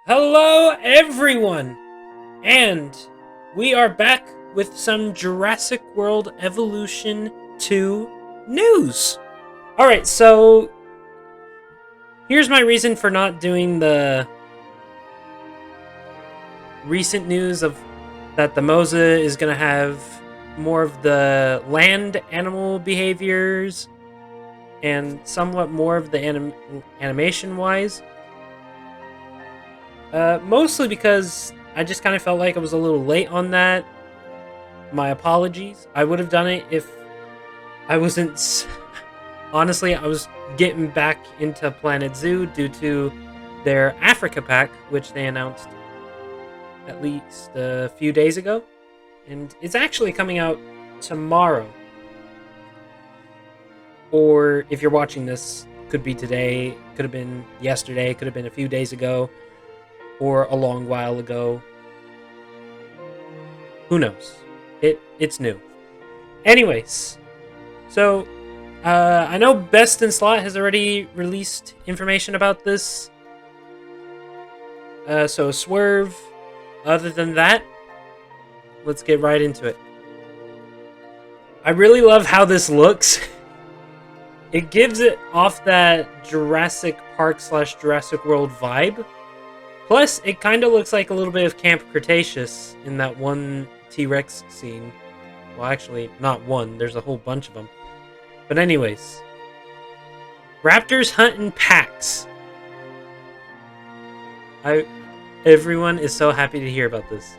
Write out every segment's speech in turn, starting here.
Hello, everyone, and we are back with some Jurassic World Evolution 2 news. All right, so here's my reason for not doing the recent news of that the Moza is going to have more of the land animal behaviors and somewhat more of the animation wise. Mostly because I just kind of felt like I was a little late on that. My apologies. I would have done it if I wasn't. Honestly, I was getting back into Planet Zoo due to their Africa pack, which they announced at least a few days ago. And it's actually coming out tomorrow. Or if you're watching this, could be today, could have been yesterday, could have been a few days ago, or a long while ago. Who knows? It's new. Anyways, so I know Best in Slot has already released information about this. So Swerve. Other than that, let's get right into it. I really love how this looks. It gives it off that Jurassic Park / Jurassic World vibe. Plus, it kind of looks like a little bit of Camp Cretaceous in that one T-Rex scene. Well, actually, not one. There's a whole bunch of them. But anyways. Raptors hunt in packs. Everyone is so happy to hear about this.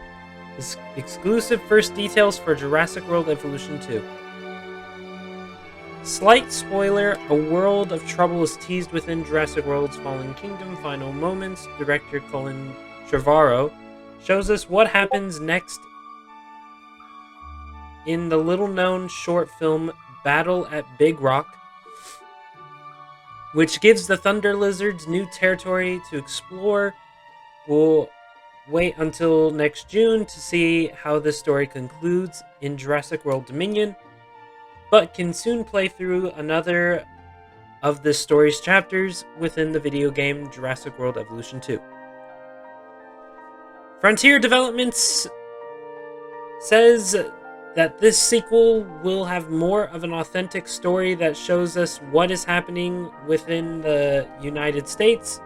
Exclusive first details for Jurassic World Evolution 2. Slight spoiler, a world of trouble is teased within Jurassic World's Fallen Kingdom Final Moments. Director Colin Trevorrow shows us what happens next in the little-known short film Battle at Big Rock, which gives the Thunder Lizards new territory to explore. We'll wait until next June to see how this story concludes in Jurassic World Dominion, but can soon play through another of this story's chapters within the video game Jurassic World Evolution 2. Frontier Developments says that this sequel will have more of an authentic story that shows us what is happening within the United States.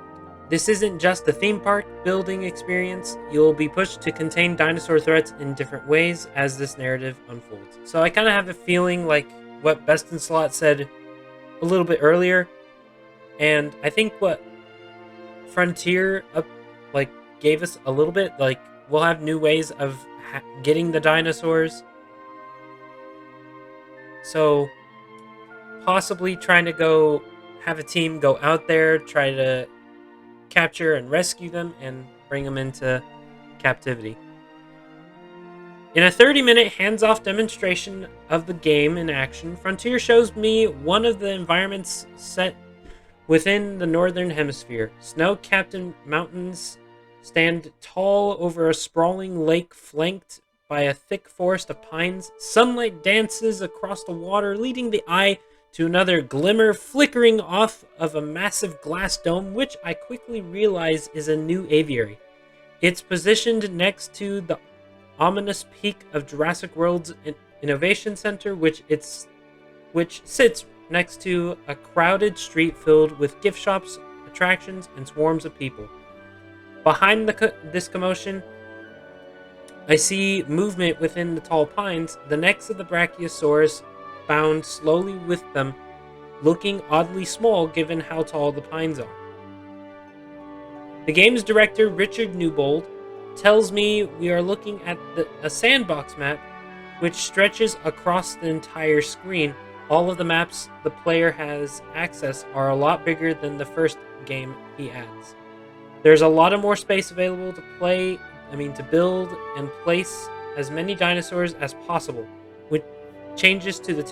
This isn't just a theme park building experience. You'll be pushed to contain dinosaur threats in different ways as this narrative unfolds. So I kind of have a feeling like what Best in Slot said a little bit earlier, and I think what Frontier gave us a little bit, like we'll have new ways of getting the dinosaurs. So possibly trying to go have a team go out there, try to capture and rescue them and bring them into captivity. In a 30-minute hands-off demonstration of the game in action, Frontier shows me one of the environments set within the Northern Hemisphere. Snow-capped mountains stand tall over a sprawling lake flanked by a thick forest of pines. Sunlight dances across the water, leading the eye to another glimmer flickering off of a massive glass dome, which I quickly realize is a new aviary. It's positioned next to the ominous peak of Jurassic World's Innovation Center, which sits next to a crowded street filled with gift shops, attractions, and swarms of people. Behind this commotion, I see movement within the tall pines. The necks of the Brachiosaurus bound slowly with them, looking oddly small given how tall the pines are. The game's director, Richard Newbold, tells me we are looking at a sandbox map which stretches across the entire screen. All of the maps the player has access are a lot bigger than the first game, he adds. There's a lot of more space available to build and place as many dinosaurs as possible. With changes to the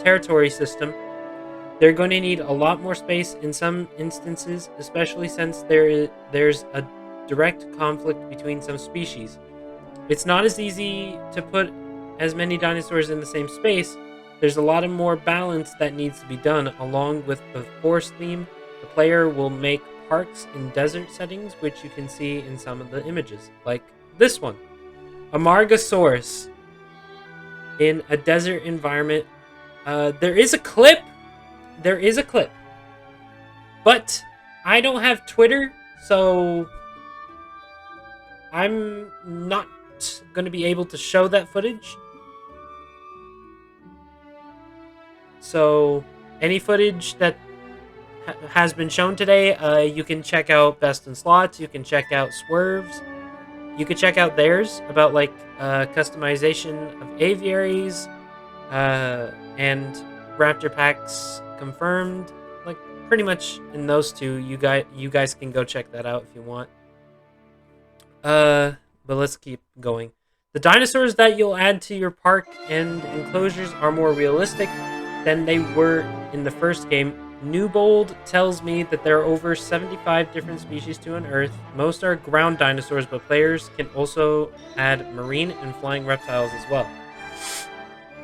territory system, they're going to need a lot more space in some instances, especially since there's a direct conflict between some species. It's not as easy to put as many dinosaurs in the same space. There's a lot of more balance that needs to be done, along with the forest theme. The player will make parks in desert settings, which you can see in some of the images, like this one. A Margosaurus in a desert environment. There is a clip. There is a clip. But I don't have Twitter, so I'm not going to be able to show that footage. So any footage that has been shown today, you can check out Best in Slots, you can check out Swerves, you can check out theirs about like customization of aviaries and raptor packs confirmed. Like pretty much in those two, you guys can go check that out if you want. But let's keep going. The dinosaurs that you'll add to your park and enclosures are more realistic than they were in the first game. Newbold tells me that there are over 75 different species to unearth. Most are ground dinosaurs, but players can also add marine and flying reptiles as well.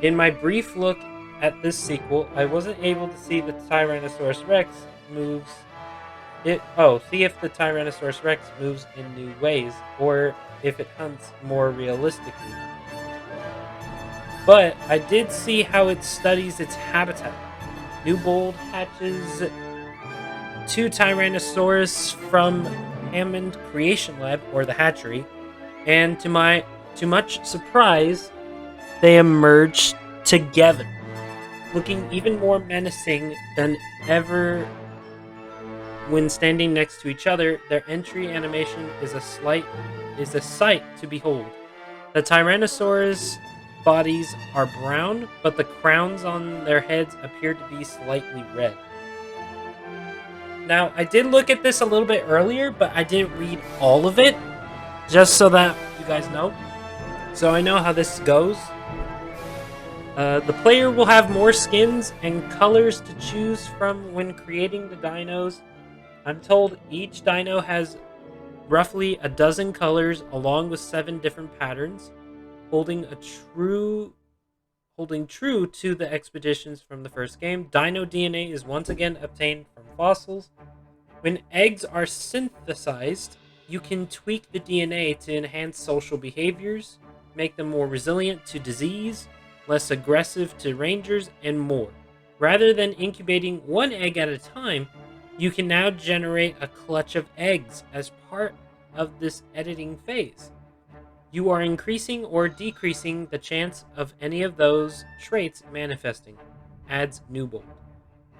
In my brief look at this sequel, I wasn't able to see the Tyrannosaurus Rex moves. See if the Tyrannosaurus Rex moves in new ways, or if it hunts more realistically. But I did see how it studies its habitat. Newbold hatches 2 Tyrannosaurus from Hammond Creation Lab, or the hatchery, and to much surprise, they emerged together, looking even more menacing than ever when standing next to each other. Their entry animation is a sight to behold. The Tyrannosaurus bodies are brown, but the crowns on their heads appear to be slightly red. Now, I did look at this a little bit earlier, but I didn't read all of it, just so that you guys know. So I know how this goes. The player will have more skins and colors to choose from when creating the dinos. I'm told each dino has roughly a dozen colors, along with 7 different patterns, holding true to the expeditions from the first game. Dino DNA is once again obtained from fossils. When eggs are synthesized, you can tweak the DNA to enhance social behaviors, make them more resilient to disease, less aggressive to rangers, and more. Rather than incubating one egg at a time, you can now generate a clutch of eggs as part of this editing phase. You are increasing or decreasing the chance of any of those traits manifesting, adds Newbold.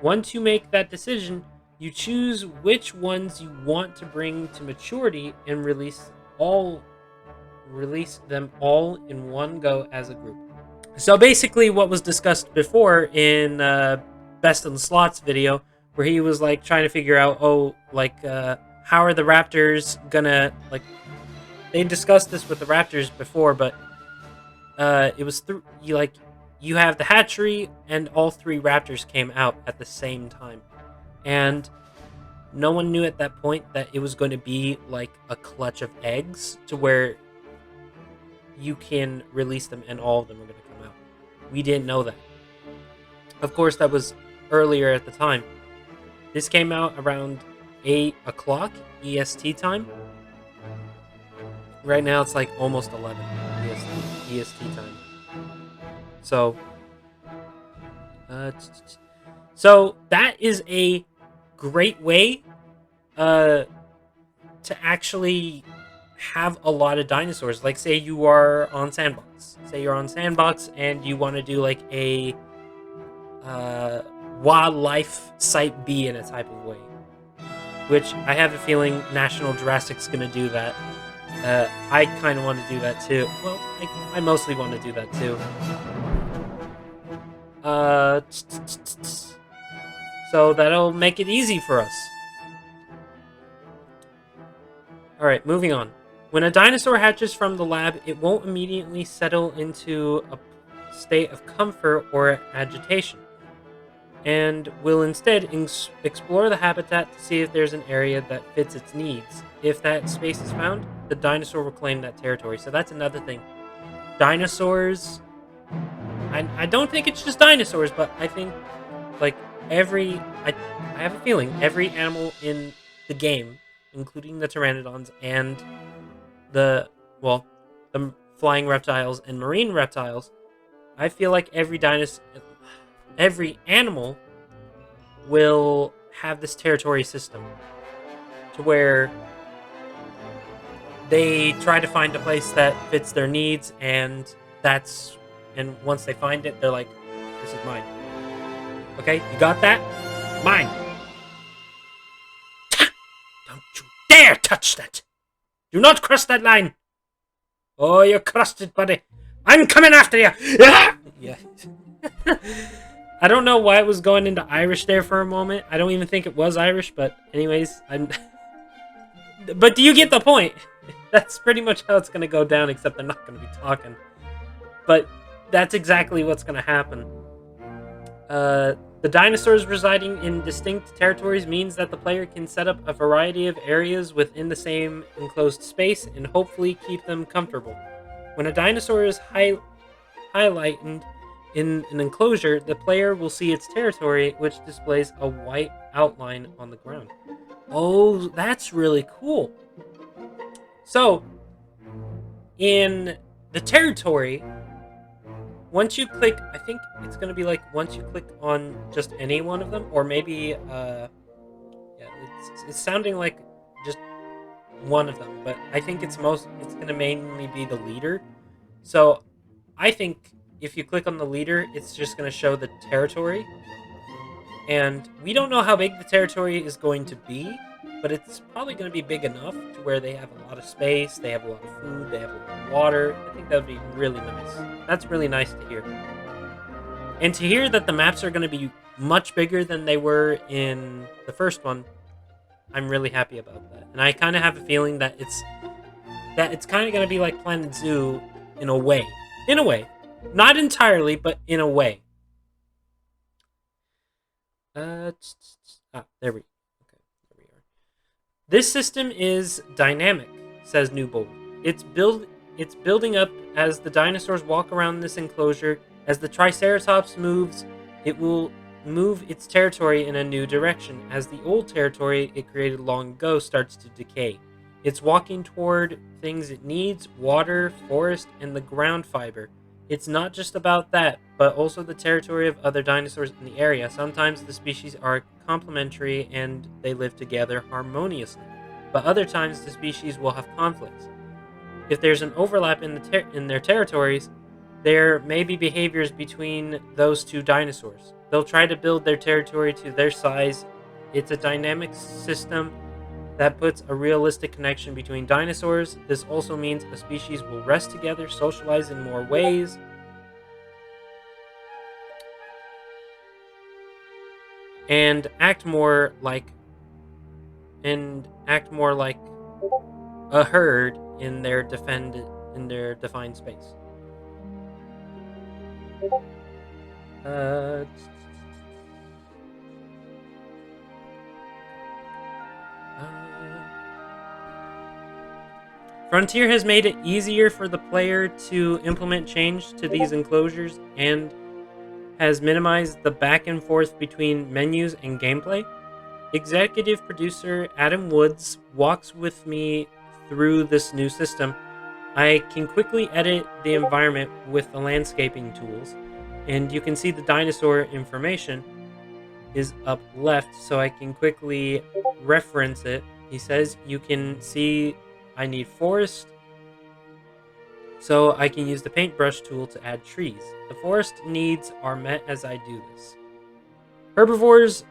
Once you make that decision, you choose which ones you want to bring to maturity and release them all in one go as a group. So basically what was discussed before in Best in Slots video, where he was like trying to figure out, how are the raptors gonna, like, they discussed this with the raptors before, but it was through you have the hatchery, and all 3 raptors came out at the same time, and no one knew at that point that it was going to be like a clutch of eggs to where you can release them and all of them are going to come out. We didn't know that. Of course, that was earlier at the time. This came out around 8 o'clock EST time. Right now it's like almost 11 EST time. So that is a great way to actually have a lot of dinosaurs. Like, say you are on Sandbox. Say you're on Sandbox and you want to do like a wildlife site B in a type of way. Which I have a feeling National Jurassic's going to do that. I kind of want to do that too. Well, I mostly want to do that too. So that'll make it easy for us. Alright, moving on. When a dinosaur hatches from the lab, it won't immediately settle into a state of comfort or agitation, and will instead explore the habitat to see if there's an area that fits its needs. If that space is found, the dinosaur will claim that territory. So that's another thing. Dinosaurs, I don't think it's just dinosaurs, but I think like I have a feeling every animal in the game, including the pteranodons and the well, the flying reptiles and marine reptiles, I feel like every animal will have this territory system to where they try to find a place that fits their needs, and once they find it, they're like, "This is mine." Okay, you got that? Mine. Don't you dare touch that! Do not cross that line! Oh, you crossed it, buddy. I'm coming after you! Yeah. I don't know why it was going into Irish there for a moment. I don't even think it was Irish, but anyways, But do you get the point? That's pretty much how it's going to go down, except they're not going to be talking. But that's exactly what's going to happen. The dinosaurs residing in distinct territories means that the player can set up a variety of areas within the same enclosed space and hopefully keep them comfortable. When a dinosaur is highlighted in an enclosure, the player will see its territory, which displays a white outline on the ground. Oh, that's really cool. So, in the territory, once you click, I think it's going to be like once you click on just any one of them, or maybe, it's sounding like just one of them, but I think it's going to mainly be the leader. So, I think if you click on the leader, it's just going to show the territory. And we don't know how big the territory is going to be, but it's probably going to be big enough to where they have a lot of space, they have a lot of food, they have a lot of water. I think that would be really nice. That's really nice to hear. And to hear that the maps are going to be much bigger than they were in the first one, I'm really happy about that. And I kind of have a feeling that it's kind of going to be like Planet Zoo in a way. In a way. Not entirely, but in a way. There we are. This system is dynamic, says Newbold. It's building up as the dinosaurs walk around this enclosure. As the Triceratops moves, it will move its territory in a new direction. As the old territory it created long ago starts to decay. It's walking toward things it needs: water, forest, and the ground fiber. It's not just about that, but also the territory of other dinosaurs in the area. Sometimes the species are complementary and they live together harmoniously, but other times the species will have conflicts. If there's an overlap in their territories, there may be behaviors between those two dinosaurs. They'll try to build their territory to their size. It's a dynamic system that puts a realistic connection between dinosaurs. This also means a species will rest together, socialize in more ways, and act more like a herd in their defined space. Frontier has made it easier for the player to implement change to these enclosures and has minimized the back and forth between menus and gameplay. Executive producer Adam Woods walks with me through this new system. I can quickly edit the environment with the landscaping tools, and you can see the dinosaur information is up left, so I can quickly reference it. He says you can see I need forest, so I can use the paintbrush tool to add trees. The forest needs are met as I do this. Herbivores.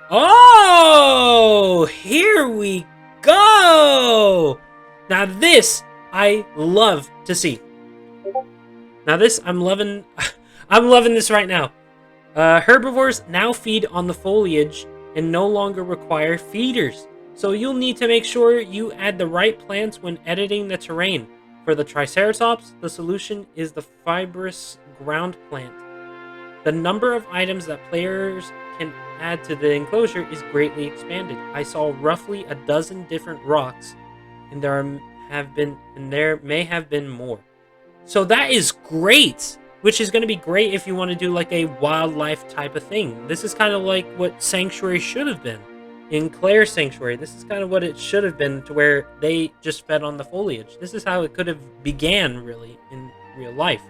Oh, here we go. Now this I love to see. Now this I'm loving. I'm loving this right now. Herbivores now feed on the foliage and no longer require feeders. So you'll need to make sure you add the right plants when editing the terrain. For the Triceratops, the solution is the fibrous ground plant. The number of items that players can add to the enclosure is greatly expanded. I saw roughly a dozen different rocks, and there may have been more. So that is great, which is going to be great if you want to do like a wildlife type of thing. This is kind of like what Sanctuary should have been. in Claire's Sanctuary. This is kind of what it should have been, to where they just fed on the foliage. This is how it could have began, really, in real life.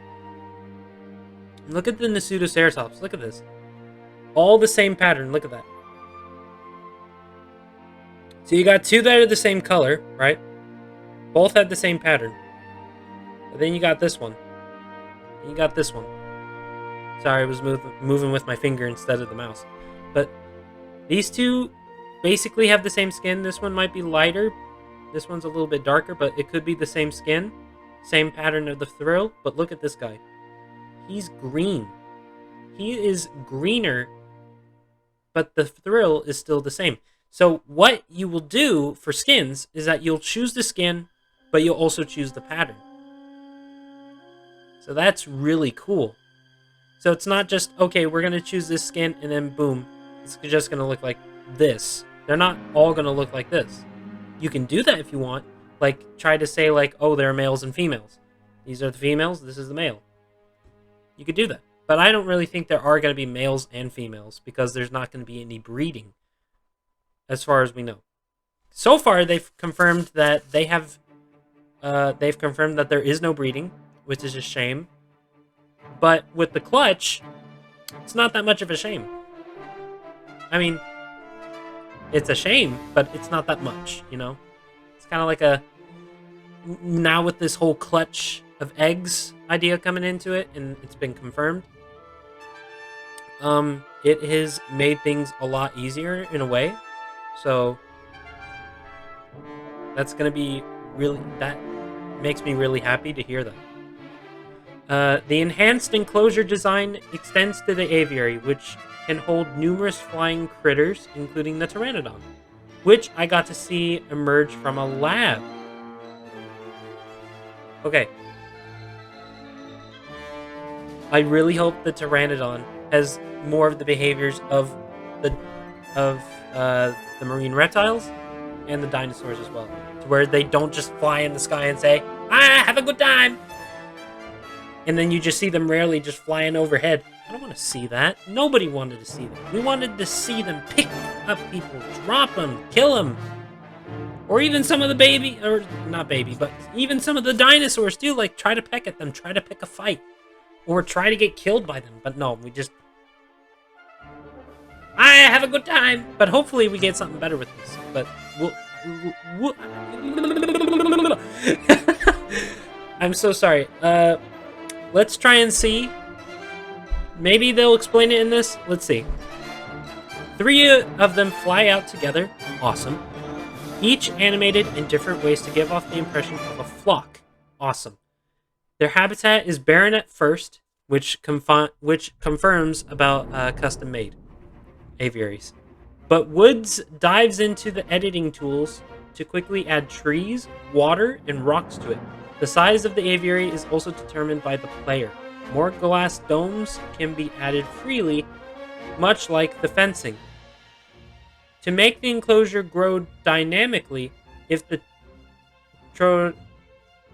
Look at the Nasutoceratops. Look at this. All the same pattern. Look at that. So you got two that are the same color, right? Both had the same pattern. But then you got this one. And you got this one. Sorry, I was moving with my finger instead of the mouse. But these two basically have the same skin. This one might be lighter. This one's a little bit darker, but it could be the same skin. Same pattern of the thrill. But look at this guy. He's green. He is greener, but the thrill is still the same. So what you will do for skins is that you'll choose the skin, but you'll also choose the pattern. So that's really cool. So it's not just, okay, we're going to choose this skin, and then boom, it's just going to look like this. They're not all going to look like this. You can do that if you want. Like, try to say, like, oh, there are males and females. These are the females, this is the male. You could do that. But I don't really think there are going to be males and females, because there's not going to be any breeding, as far as we know. So far, they've confirmed that they have... they've confirmed that there is no breeding, which is a shame. But with the clutch, it's not that much of a shame. I mean, it's a shame, but it's not that much, you know? It's kind of like a... Now with this whole clutch of eggs idea coming into it, and it's been confirmed, it has made things a lot easier in a way. So that's gonna be really... That makes me really happy to hear that. The enhanced enclosure design extends to the aviary, which can hold numerous flying critters, including the pteranodon, which I got to see emerge from a lab. Okay. I really hope the pteranodon has more of the behaviors of the marine reptiles and the dinosaurs as well, to where they don't just fly in the sky and say, "Ah, have a good time," and then you just see them rarely just flying overhead. I don't want to see that. Nobody wanted to see that. We wanted to see them pick up people, drop them, kill them. Or even some of the baby, or not baby, but even some of the dinosaurs too, like try to peck at them, try to pick a fight. Or try to get killed by them. But no, we just... I have a good time! But hopefully we get something better with this. But I'm so sorry. Let's try and see. Maybe they'll explain it in this. Let's see. 3 of them fly out together. Awesome. Each animated in different ways to give off the impression of a flock. Awesome. Their habitat is barren at first, which confirms about custom-made aviaries. But Woods dives into the editing tools to quickly add trees, water, and rocks to it. The size of the aviary is also determined by the player. More glass domes can be added freely, much like the fencing. To make the enclosure grow dynamically, if the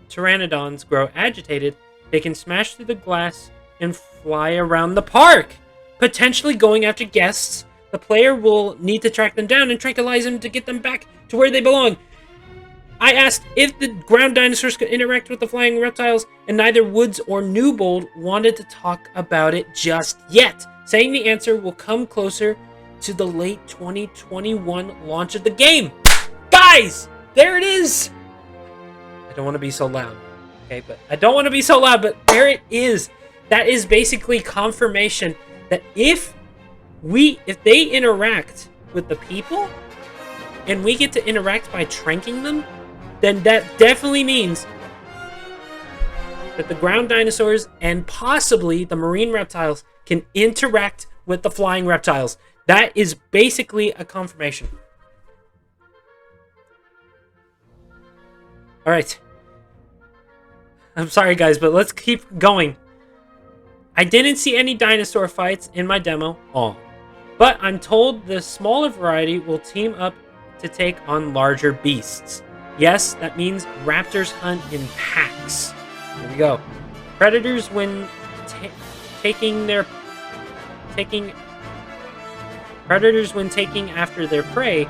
pteranodons grow agitated, they can smash through the glass and fly around the park, potentially going after guests. The player will need to track them down and tranquilize them to get them back to where they belong. I asked if the ground dinosaurs could interact with the flying reptiles, and neither Woods or Newbold wanted to talk about it just yet, saying the answer will come closer to the late 2021 launch of the game. Guys, there it is. I don't want to be so loud, okay? But I don't want to be so loud, but there it is. That is basically confirmation that if they interact with the people, and we get to interact by tranking them, then that definitely means that the ground dinosaurs and possibly the marine reptiles can interact with the flying reptiles. That is basically a confirmation. Alright. I'm sorry, guys, but let's keep going. I didn't see any dinosaur fights in my demo. Oh. But I'm told the smaller variety will team up to take on larger beasts. Yes, that means raptors hunt in packs. Here we go. Predators, when taking Predators, when taking after their prey,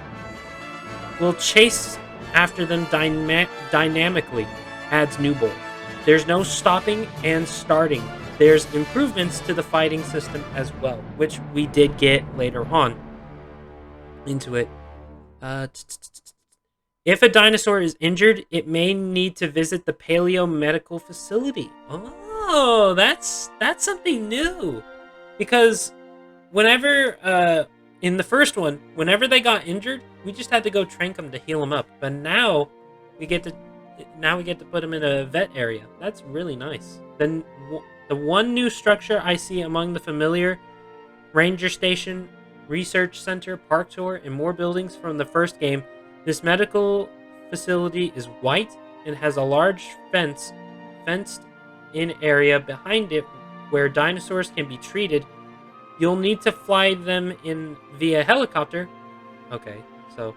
will chase after them dynamically, adds Newbold. There's no stopping and starting. There's improvements to the fighting system as well, which we did get later on into it. If a dinosaur is injured, it may need to visit the paleo medical facility. Oh, that's something new. Because whenever in the first one, whenever they got injured, we just had to go trank them to heal them up. But now we get to put them in a vet area. That's really nice. Then the one new structure I see among the familiar ranger station, research center, park tour, and more buildings from the first game, this medical facility is white and has a large fenced-in area behind it where dinosaurs can be treated. You'll need to fly them in via helicopter. Okay, so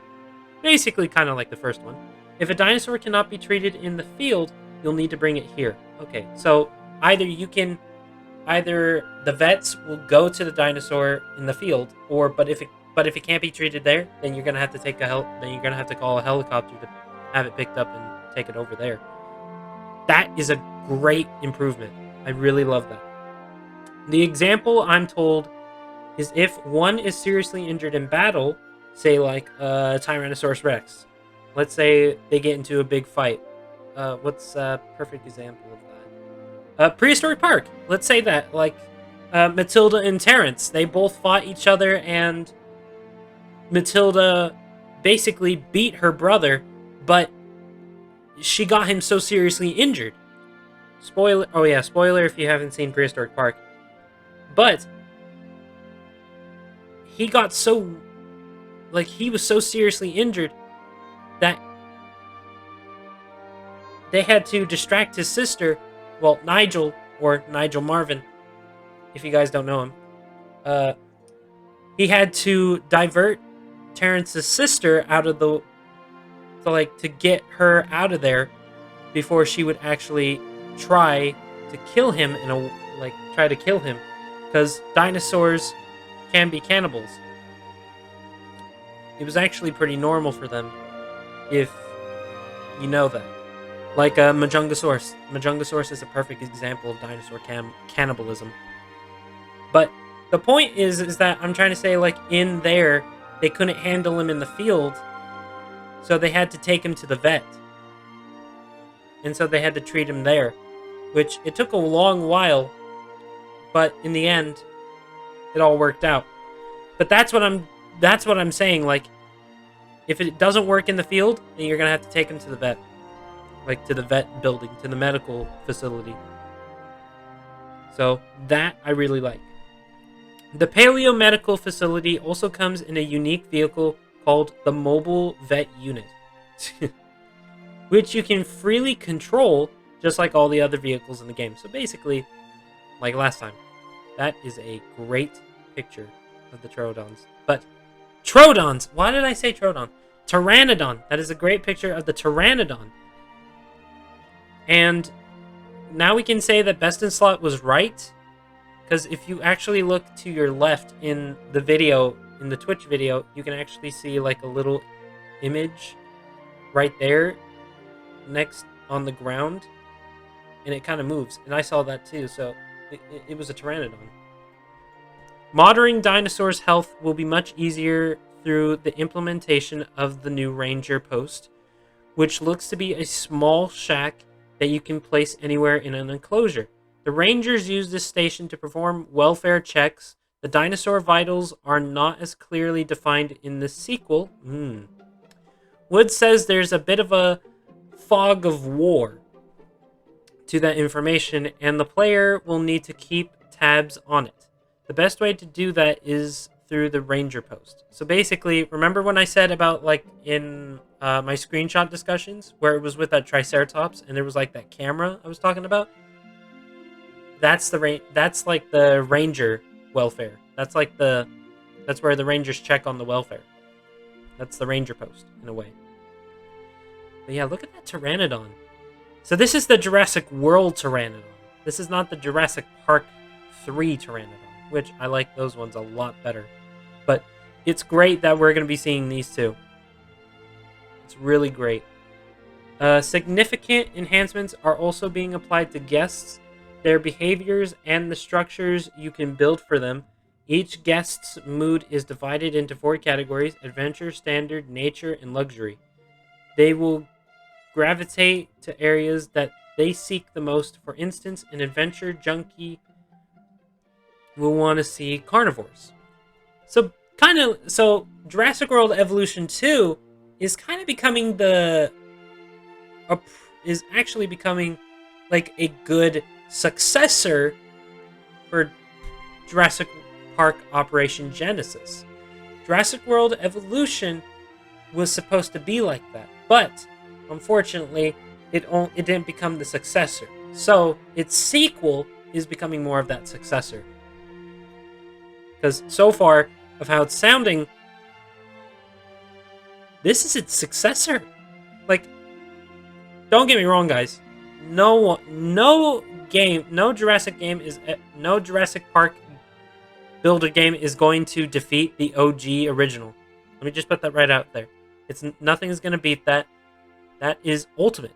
basically kind of like the first one. If a dinosaur cannot be treated in the field, you'll need to bring it here. Okay, so either the vets will go to the dinosaur in the field, but if it can't be treated there, then you're gonna have to call a helicopter to have it picked up and take it over there. That is a great improvement. I really love that. The example I'm told is if one is seriously injured in battle, say like Tyrannosaurus Rex. Let's say they get into a big fight. What's a perfect example of that? Prehistoric Park. Let's say that, like Matilda and Terrence, they both fought each other, and Matilda basically beat her brother, but she got him so seriously injured. Spoiler! Oh yeah, spoiler if you haven't seen Prehistoric Park. But he got he was so seriously injured that they had to distract his sister, well, Nigel, or Nigel Marvin, if you guys don't know him. He had to divert Terrence's sister out of to get her out of there before she would actually try to kill him because dinosaurs can be cannibals. It was actually pretty normal for them, if you know that. Like Majungasaurus. Majungasaurus is a perfect example of dinosaur cannibalism. But the point is that I'm trying to say, like, in there, they couldn't handle him in the field, so they had to take him to the vet. And so they had to treat him there, which it took a long while, but in the end, it all worked out. But that's what I'm saying, like, if it doesn't work in the field, then you're going to have to take him to the vet. Like, to the vet building, to the medical facility. So, that I really like. The Paleo Medical Facility also comes in a unique vehicle called the Mobile Vet Unit, which you can freely control, just like all the other vehicles in the game. So basically, like last time, that is a great picture of the Troodons. But Troodons! Why did I say Troodon? Pteranodon! That is a great picture of the Pteranodon. And now we can say that Best in Slot was right, because if you actually look to your left in the video, in the Twitch video, you can actually see like a little image right there next on the ground, and it kind of moves, and I saw that too, so it was a Pteranodon. Monitoring dinosaurs' health will be much easier through the implementation of the new Ranger Post, which looks to be a small shack that you can place anywhere in an enclosure. The Rangers use this station to perform welfare checks. The dinosaur vitals are not as clearly defined in the sequel. Wood says there's a bit of a fog of war to that information, and the player will need to keep tabs on it. The best way to do that is through the Ranger Post. So basically, remember when I said about, like, in my screenshot discussions, where it was with that Triceratops, and there was, like, that camera I was talking about? That's like the Ranger welfare. That's where the Rangers check on the welfare. That's the Ranger Post, in a way. But yeah, look at that Pteranodon. So this is the Jurassic World Pteranodon. This is not the Jurassic Park 3 Pteranodon, which I like those ones a lot better. But it's great that we're going to be seeing these two. It's really great. Significant enhancements are also being applied to guests, their behaviors, and the structures you can build for them. Each guest's mood is divided into 4 categories: adventure, standard, nature, and luxury. They will gravitate to areas that they seek the most. For instance, an adventure junkie will want to see carnivores. So Jurassic World Evolution 2 is kind of becoming is actually becoming like a good successor for Jurassic Park Operation Genesis. Jurassic World Evolution was supposed to be like that, but unfortunately, it didn't become the successor. So its sequel is becoming more of that successor. Because so far, of how it's sounding, this is its successor. Like, don't get me wrong, guys. No Jurassic Park builder game is going to defeat the OG original. Let me just put that right out there. Nothing is going to beat that. That is ultimate.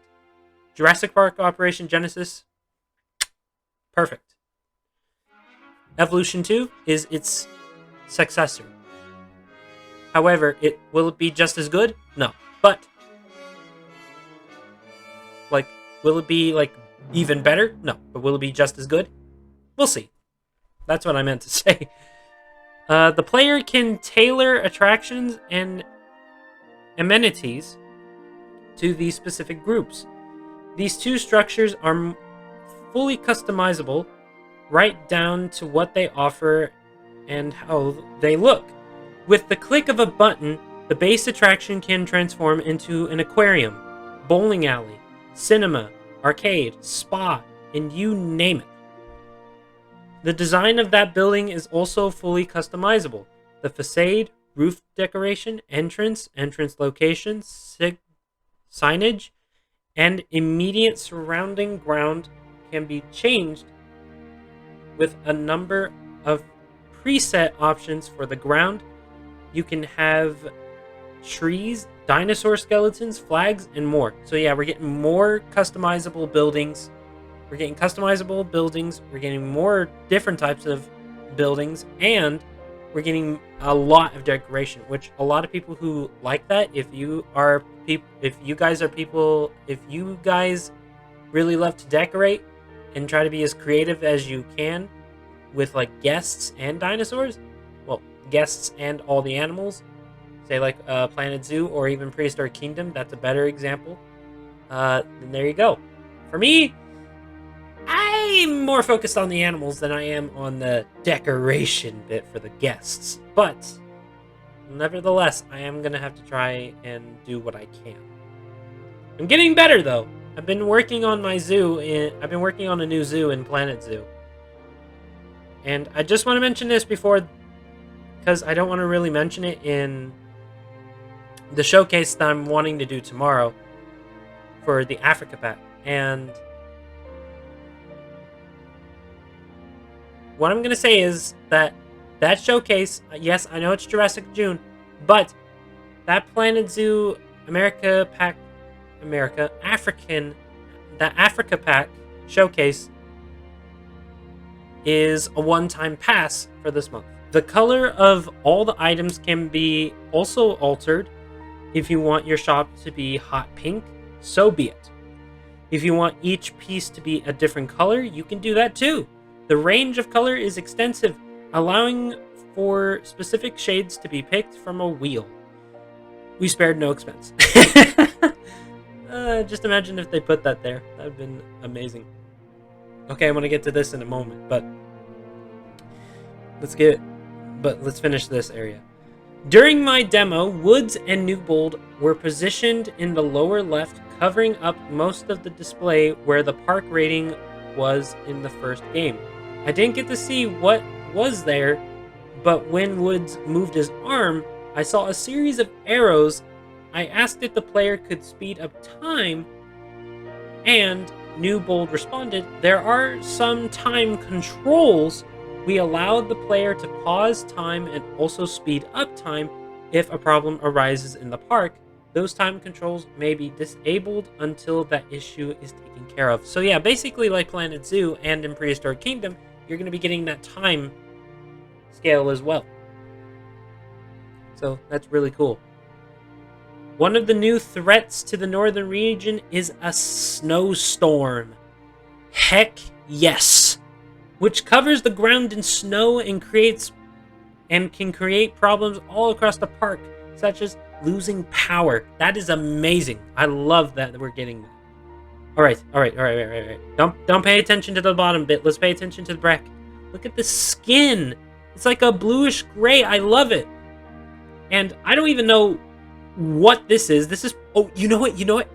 Jurassic Park Operation Genesis, perfect. Evolution 2 is its successor. However, will it be just as good? No. But will it be even better? No. But will it be just as good? We'll see. That's what I meant to say. The player can tailor attractions and amenities to these specific groups. These 2 structures are fully customizable, right down to what they offer and how they look. With the click of a button, the base attraction can transform into an aquarium, bowling alley, cinema, arcade, spa, and you name it. The design of that building is also fully customizable. The facade, roof decoration, entrance location, signage, and immediate surrounding ground can be changed with a number of preset options for the ground. You can have trees, dinosaur skeletons, flags, and more. So yeah, we're getting more customizable buildings. We're getting more different types of buildings, and we're getting a lot of decoration, which a lot of people who like that, if you guys really love to decorate and try to be as creative as you can with guests and dinosaurs, well, guests and all the animals, say Planet Zoo or even Prehistoric Kingdom, that's a better example. Then there you go. For me, I'm more focused on the animals than I am on the decoration bit for the guests. But nevertheless, I am going to have to try and do what I can. I'm getting better, though. I've been working on my zoo. I've been working on a new zoo in Planet Zoo. And I just want to mention this before, because I don't want to really mention it in the showcase that I'm wanting to do tomorrow for the Africa Pack. And what I'm going to say is that showcase, yes, I know it's Jurassic June, but that Planet Zoo Africa Pack showcase is a one-time pass for this month. The color of all the items can be also altered. If you want your shop to be hot pink, so be it. If you want each piece to be a different color, you can do that too. The range of color is extensive, allowing for specific shades to be picked from a wheel. We spared no expense. Just imagine if they put that there. That would have been amazing. Okay, I'm going to get to this in a moment, but let's finish this area. During my demo, Woods and Newbold were positioned in the lower left, covering up most of the display where the park rating was in the first game. I didn't get to see what was there, but when Woods moved his arm, I saw a series of arrows. I asked if the player could speed up time, and Newbold responded, "There are some time controls We allow the player to pause time and also speed up time if a problem arises in the park. Those time controls may be disabled until that issue is taken care of. So yeah, basically like Planet Zoo and in Prehistoric Kingdom, you're going to be getting that time scale as well. So that's really cool. One of the new threats to the northern region is a snowstorm. Heck yes. Which covers the ground in snow and can create problems all across the park, such as losing power. That is amazing. I love that we're getting that. All right. Don't pay attention to the bottom bit. Let's pay attention to the bracket. Look at the skin. It's like a bluish gray. I love it. And I don't even know what this is. This is, oh, you know what?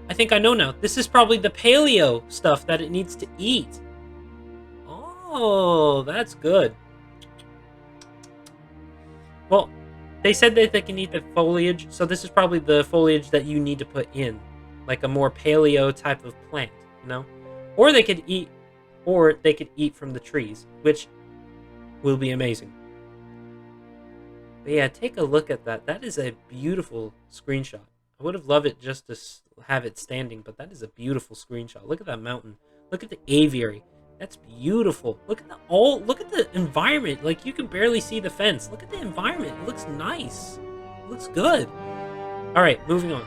I think I know now. This is probably the paleo stuff that it needs to eat. Oh, that's good. Well, they said that they can eat the foliage, so this is probably the foliage that you need to put in, like a more paleo type of plant, you know? Or they could eat from the trees, which will be amazing. But yeah, take a look at that. That is a beautiful screenshot. I would have loved it just to have it standing, but that is a beautiful screenshot. Look at that mountain. Look at the aviary. That's beautiful. Look at the environment. Like, you can barely see the fence. Look at the environment. It looks nice. It looks good. All right, moving on.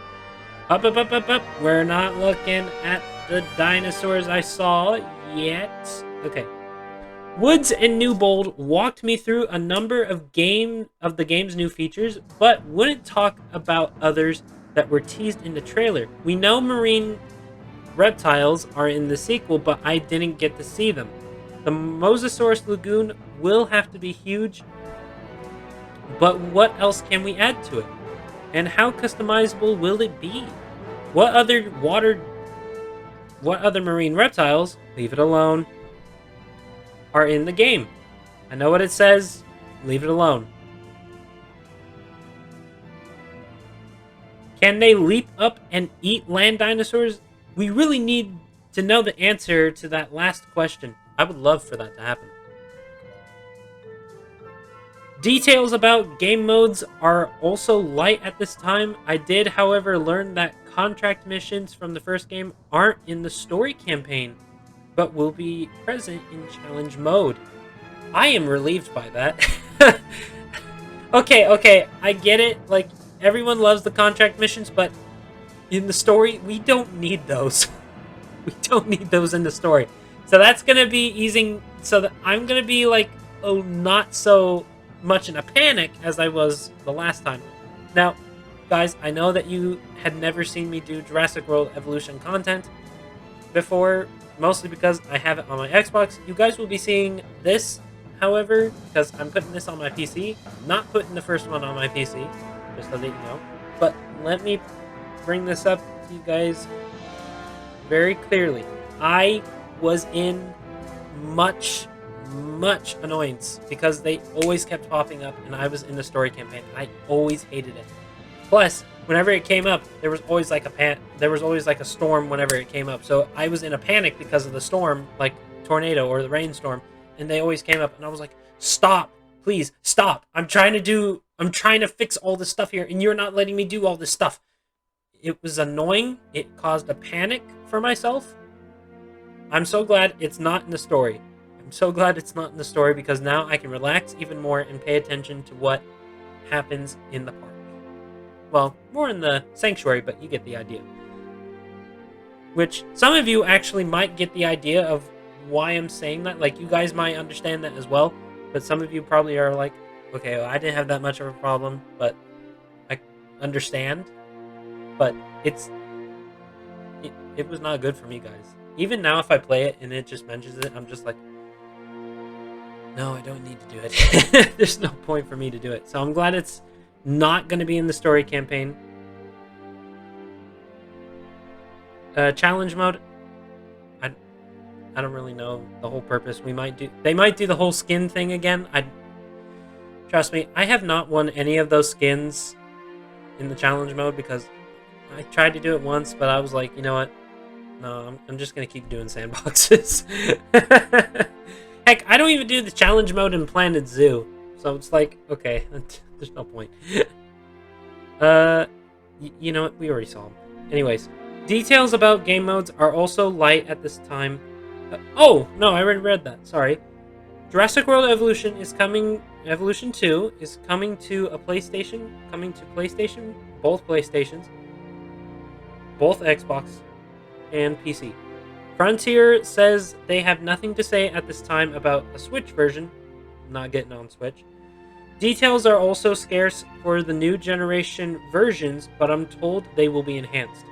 Up. We're not looking at the dinosaurs I saw yet. Okay. Woods and Newbold walked me through a number of the game's new features, but wouldn't talk about others that were teased in the trailer. We know marine reptiles are in the sequel, but I didn't get to see them. The Mosasaurus Lagoon will have to be huge, but what else can we add to it? And how customizable will it be? What other marine reptiles, leave it alone, are in the game? I know what it says, leave it alone. Can they leap up and eat land dinosaurs? We really need to know the answer to that last question. I would love for that to happen. Details about game modes are also light at this time. I did, however, learn that contract missions from the first game aren't in the story campaign, but will be present in challenge mode. I am relieved by that. Okay, I get it. Like, everyone loves the contract missions, but in the story, we don't need those. We don't need those in the story. So that's going to be easing, so that I'm going to be like, oh, not so much in a panic as I was the last time. Now, guys, I know that you had never seen me do Jurassic World Evolution content before, mostly because I have it on my Xbox. You guys will be seeing this, however, because I'm putting this on my PC, not putting the first one on my PC, just so that you know. But let me bring this up to you guys very clearly. I was in much annoyance because they always kept popping up and I was in the story campaign. I always hated it. Plus, whenever it came up, there was always like a storm whenever it came up. So I was in a panic because of the storm, like tornado or the rainstorm, and they always came up and I was like, "Stop. Please, stop. I'm trying to fix all this stuff here and you're not letting me do all this stuff." It was annoying. It caused a panic for myself. I'm so glad it's not in the story. I'm so glad it's not in the story because now I can relax even more and pay attention to what happens in the park. Well, more in the sanctuary, but you get the idea. Which, some of you actually might get the idea of why I'm saying that. Like, you guys might understand that as well. But some of you probably are like, okay, well, I didn't have that much of a problem, but I understand. But it was not good for me, guys. Even now, if I play it and it just mentions it, I'm just like, no, I don't need to do it. There's no point for me to do it. So I'm glad it's not going to be in the story campaign. Challenge mode. I don't really know the whole purpose. They might do the whole skin thing again. Trust me, I have not won any of those skins in the challenge mode because I tried to do it once, but I was like, you know what? No, I'm just going to keep doing sandboxes. Heck, I don't even do the challenge mode in Planet Zoo. So it's like, okay, there's no point. You know what? We already saw them. Anyways, details about game modes are also light at this time. Oh, no, I already read that. Sorry. Jurassic World Evolution is coming. Evolution 2 is coming to a PlayStation. Coming to PlayStation. Both PlayStations. Both Xbox. And PC. Frontier says they have nothing to say at this time about a Switch version. Not getting on Switch. Details are also scarce for the new generation versions, but I'm told they will be enhanced.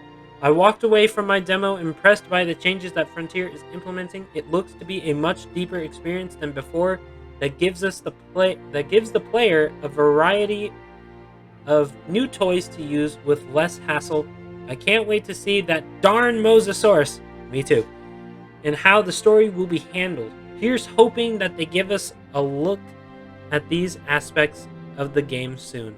I walked away from my demo impressed by the changes that Frontier is implementing. It looks to be a much deeper experience than before that gives the player a variety of new toys to use with less hassle. I can't wait to see that darn Mosasaurus. Me too. And how the story will be handled. Here's hoping that they give us a look at these aspects of the game soon.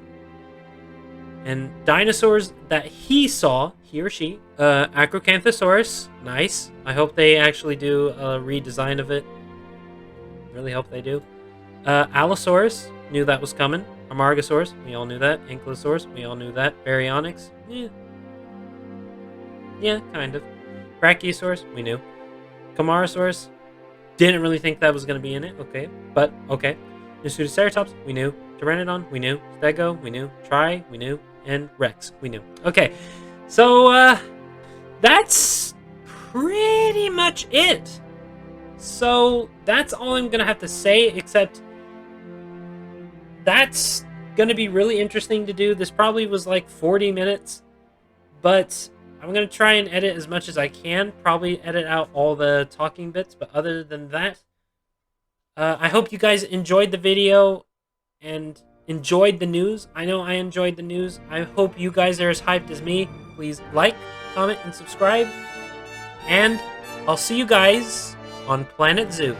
And dinosaurs that he saw, he or she, Acrocanthosaurus, nice. I hope they actually do a redesign of it. Really hope they do. Allosaurus, knew that was coming. Amargasaurus, we all knew that. Ankylosaurus, we all knew that. Baryonyx, yeah, kind of. Brachiosaurus, we knew. Camarasaurus, didn't really think that was going to be in it, okay, but okay. Nasutoceratops, we knew. Pteranodon, we knew. Stego, we knew. Tri, we knew. And Rex, we knew. Okay, so that's pretty much it. So that's all I'm going to have to say, except that's going to be really interesting to do. This probably was like 40 minutes, but I'm going to try and edit as much as I can. Probably edit out all the talking bits, but other than that, I hope you guys enjoyed the video and enjoyed the news. I know I enjoyed the news. I hope you guys are as hyped as me. Please like, comment, and subscribe. And I'll see you guys on Planet Zoo.